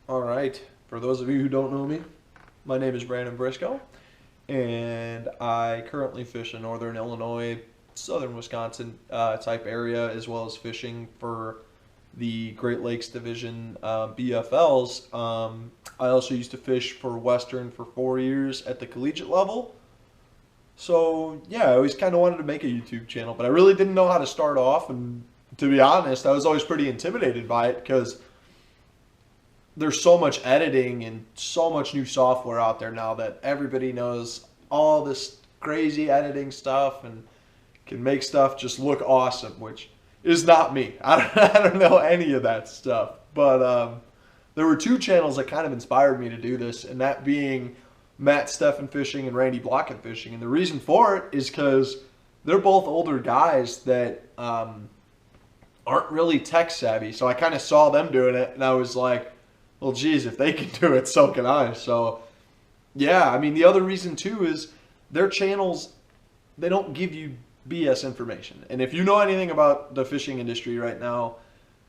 All right. For those of you who don't know me, my name is Brandon Briscoe, and I currently fish in northern Illinois, southern Wisconsin type area, as well as fishing for the Great Lakes Division BFLs. I also used to fish for Western for 4 years at the collegiate level. So, yeah, I always kind of wanted to make a YouTube channel, but I really didn't know how to start off. And to be honest, I was always pretty intimidated by it because there's so much editing and so much new software out there now that everybody knows all this crazy editing stuff and can make stuff just look awesome, which is not me. I don't know any of that stuff. But there were two channels that kind of inspired me to do this, and that being Matt Steffen Fishing and Randy Blockett Fishing. And the reason for it is because they're both older guys that aren't really tech savvy. So I kind of saw them doing it, and I was like, well, geez, if they can do it, so can I. So, yeah, I mean, the other reason too is their channels, they don't give you BS information. And if you know anything about the fishing industry right now,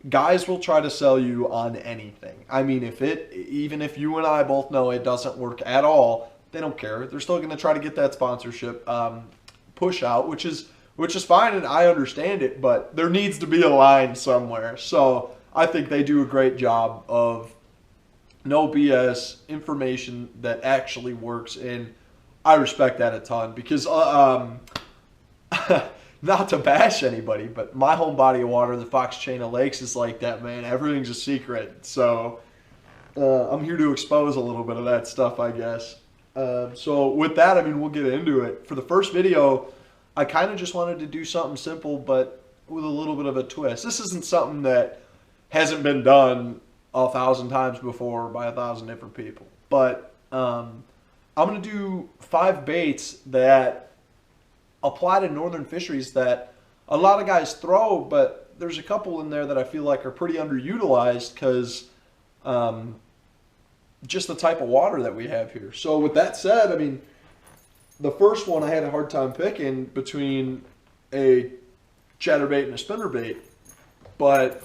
guys will try to sell you on anything. I mean, even if you and I both know it doesn't work at all, they don't care. They're still going to try to get that sponsorship push out, which is fine, and I understand it. But there needs to be a line somewhere. So I think they do a great job of no BS information that actually works, and I respect that a ton because not to bash anybody, but my home body of water, the Fox Chain of Lakes, is like that, man. Everything's a secret. So I'm here to expose a little bit of that stuff, I guess. So with that, I mean, we'll get into it. For the first video, I kind of just wanted to do something simple, but with a little bit of a twist. This isn't something that hasn't been done 1,000 times before by 1,000 different people. But I'm going to do 5 baits that apply to northern fisheries that a lot of guys throw, but there's a couple in there that I feel like are pretty underutilized because just the type of water that we have here. So with that said, I mean, the first one I had a hard time picking between a chatterbait and a spinnerbait, but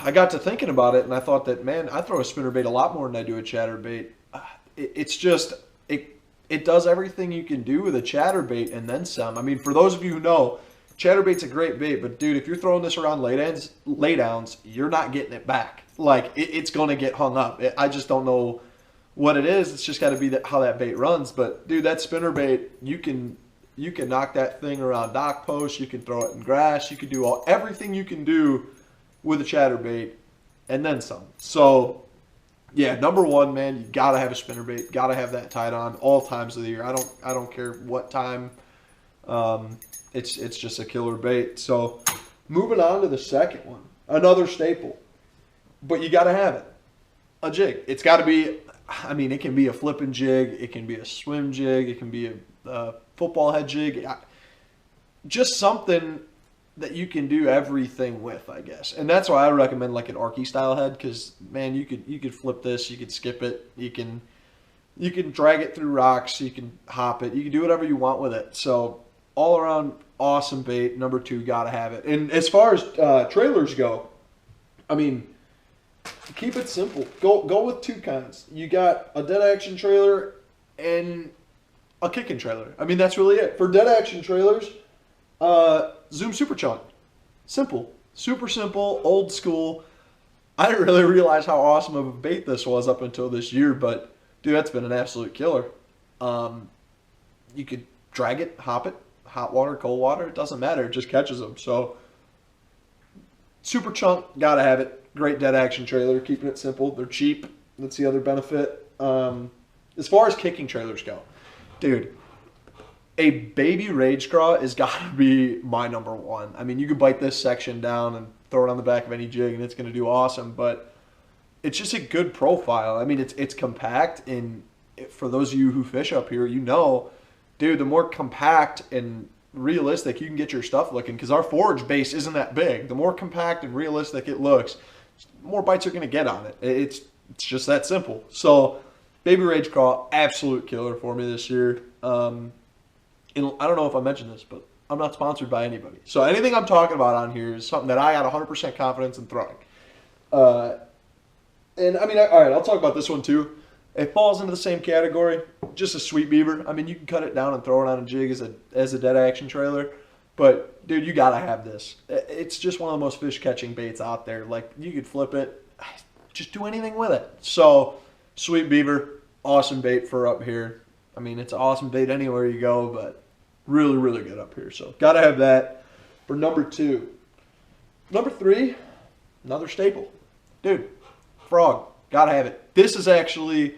I got to thinking about it and I thought that, man, I throw a spinnerbait a lot more than I do a chatterbait. It's just, it does everything you can do with a chatterbait and then some. I mean, for those of you who know, chatterbait's a great bait, but dude, if you're throwing this around laydowns, you're not getting it back. Like, it's going to get hung up. I just don't know what it is. It's just got to be how that bait runs. But dude, that spinnerbait, you can knock that thing around dock posts. You can throw it in grass. You can do everything you can do with a chatterbait and then some. So yeah, number one, man, you gotta have a spinnerbait. Gotta have that tied on all times of the year. I don't care what time. It's just a killer bait. So moving on to the second one, another staple, but you gotta have it. A jig. It's got to be. I mean, it can be a flipping jig. It can be a swim jig. It can be a football head jig. Just something that you can do everything with, I guess. And that's why I recommend like an Arky style head, because man, you could flip this, you could skip it, you can drag it through rocks, you can hop it, you can do whatever you want with it. So all around awesome bait. Number 2, gotta have it. And as far as trailers go, I mean, keep it simple. Go with 2 kinds. You got a dead action trailer and a kicking trailer. I mean, that's really it. For dead action trailers, Zoom Super Chunk. Simple. Super simple, old school. I didn't really realize how awesome of a bait this was up until this year, but dude, that's been an absolute killer. You could drag it, hop it, hot water, cold water, it doesn't matter. It just catches them. So Super Chunk, gotta have it. Great dead action trailer, keeping it simple. They're cheap. That's the other benefit. As far as kicking trailers go, dude, a baby Rageraw has got to be my number 1. I mean, you could bite this section down and throw it on the back of any jig, and it's going to do awesome. But it's just a good profile. I mean, it's compact, and for those of you who fish up here, you know, dude, the more compact and realistic you can get your stuff looking, because our forage base isn't that big. The more compact and realistic it looks, the more bites you're going to get on it. It's just that simple. So, baby Rageraw, absolute killer for me this year. I don't know if I mentioned this, but I'm not sponsored by anybody. So anything I'm talking about on here is something that I got 100% confidence in throwing. And And I mean, all right, I'll talk about this one too. It falls into the same category, just a sweet beaver. I mean, you can cut it down and throw it on a jig as a dead action trailer. But, dude, you got to have this. It's just one of the most fish-catching baits out there. Like, you could flip it, just do anything with it. So, sweet beaver, awesome bait for up here. I mean, it's an awesome bait anywhere you go, but really, really good up here. So, got to have that for number 2. Number 3, another staple. Dude, frog. Got to have it. This is actually...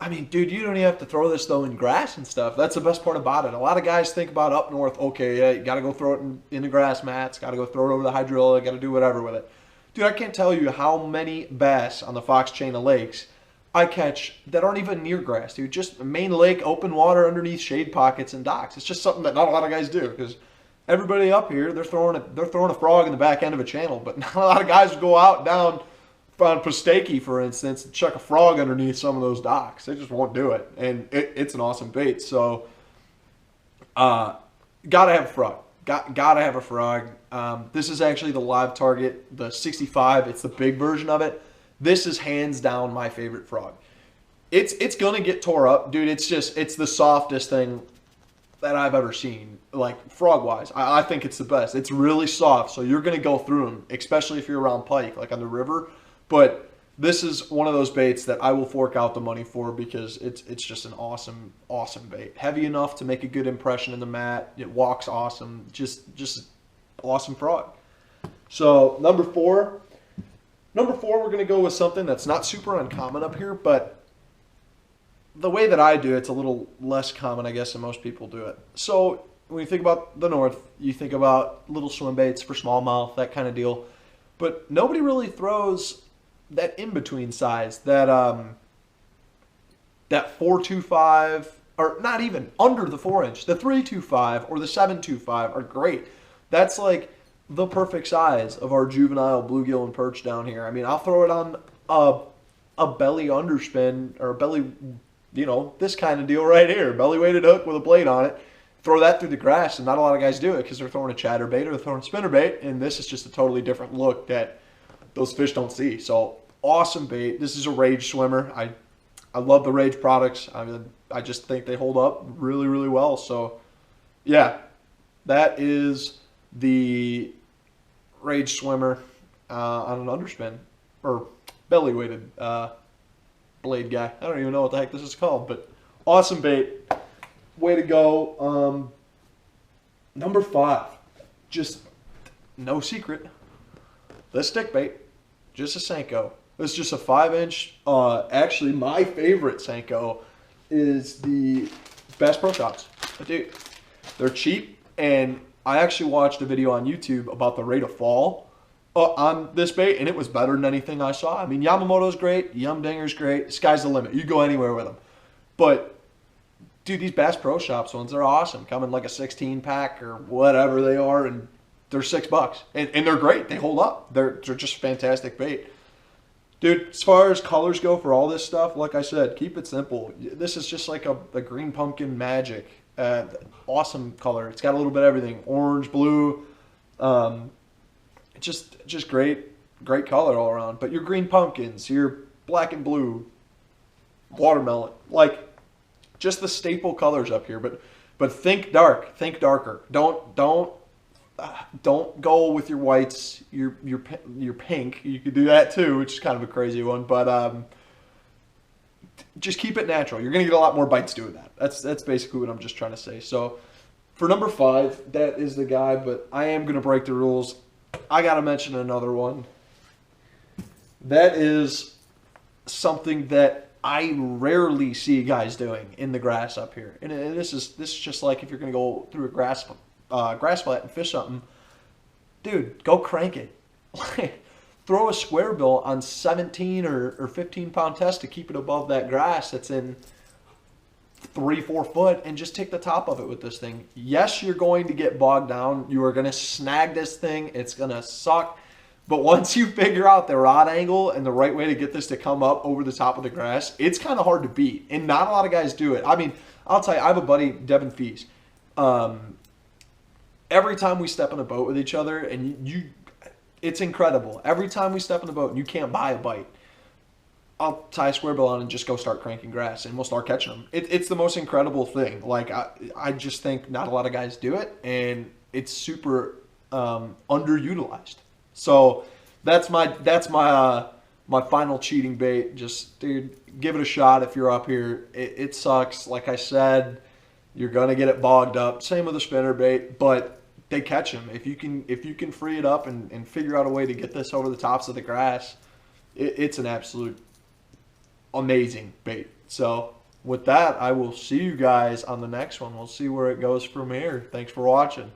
I mean, dude, you don't even have to throw this, though, in grass and stuff. That's the best part about it. A lot of guys think about up north, okay, yeah, you got to go throw it in the grass mats, got to go throw it over the hydrilla, got to do whatever with it. Dude, I can't tell you how many bass on the Fox chain of lakes I catch that aren't even near grass, dude. Just main lake, open water underneath shade pockets and docks. It's just something that not a lot of guys do because everybody up here, they're throwing a frog in the back end of a channel, but not a lot of guys go out down on Pustaki, for instance, and chuck a frog underneath some of those docks. They just won't do it, and it's an awesome bait. So, gotta have a frog. Gotta have a frog. This is actually the live target, the 65. It's the big version of it. This is hands down my favorite frog. It's gonna get tore up, dude. It's the softest thing that I've ever seen, like frog wise. I think it's the best. It's really soft, so you're gonna go through them, especially if you're around pike, like on the river. But this is one of those baits that I will fork out the money for because it's just an awesome, awesome bait. Heavy enough to make a good impression in the mat. It walks awesome. Just awesome frog. So number 4, we're going to go with something that's not super uncommon up here, but the way that I do it's a little less common, I guess, than most people do it. So when you think about the north, you think about little swim baits for smallmouth, that kind of deal. But nobody really throws that in-between size, that 425, or not even under the 4-inch, the 325 or the 725 are great. That's like the perfect size of our juvenile bluegill and perch down here. I mean, I'll throw it on a belly underspin or a belly, this kind of deal right here, belly weighted hook with a blade on it. Throw that through the grass, and not a lot of guys do it because they're throwing a chatterbait or they're throwing a spinnerbait, and this is just a totally different look that those fish don't see. So awesome bait. This is a Rage swimmer. I love the Rage products. I just think they hold up really, really well. So yeah, that is the Rage swimmer on an underspin or belly weighted blade guy. I don't even know what the heck this is called, but awesome bait. Way to go. Number 5, just no secret. The stick bait, just a Senko. It's just a 5-inch. Actually, my favorite Senko is the Bass Pro Shops. Dude, they're cheap, and I actually watched a video on YouTube about the rate of fall on this bait, and it was better than anything I saw. I mean, Yamamoto's great, Yumdinger's great. Sky's the limit. You go anywhere with them. But dude, these Bass Pro Shops ones, they're awesome. Come in like a 16-pack or whatever they are, and they're $6. And they're great. They hold up. They're just fantastic bait. Dude, as far as colors go for all this stuff, like I said, keep it simple. This is just like a green pumpkin magic. Awesome color. It's got a little bit of everything. Orange, blue. Just great color all around. But your green pumpkins, your black and blue, watermelon, like just the staple colors up here. But think dark, think darker. Don't go with your whites, your pink. You could do that too, which is kind of a crazy one. But just keep it natural. You're gonna get a lot more bites doing that. That's basically what I'm just trying to say. So for number 5, that is the guy. But I am gonna break the rules. I gotta mention another one. That is something that I rarely see guys doing in the grass up here. And this is just like if you're gonna go through a grass flat and fish something, dude, go crank it. Throw a square bill on 17 or 15 pound test to keep it above that grass that's in 3-4 foot, and just take the top of it with this thing. Yes, you're going to get bogged down. You are going to snag this thing. It's going to suck. But once you figure out the rod angle and the right way to get this to come up over the top of the grass, it's kind of hard to beat. And not a lot of guys do it. I mean, I'll tell you, I have a buddy, Devin Fees. Every time we step in a boat with each other, and it's incredible. Every time we step in the boat and you can't buy a bite, I'll tie a square bill on and just go start cranking grass, and we'll start catching them. It's the most incredible thing. Like I just think not a lot of guys do it, and it's super underutilized. So that's my final cheating bait. Just, dude, give it a shot if you're up here. It sucks. Like I said, you're gonna get it bogged up. Same with the spinnerbait, but they catch them. If you can free it up and figure out a way to get this over the tops of the grass, it's an absolute amazing bait. So with that, I will see you guys on the next one. We'll see where it goes from here. Thanks for watching.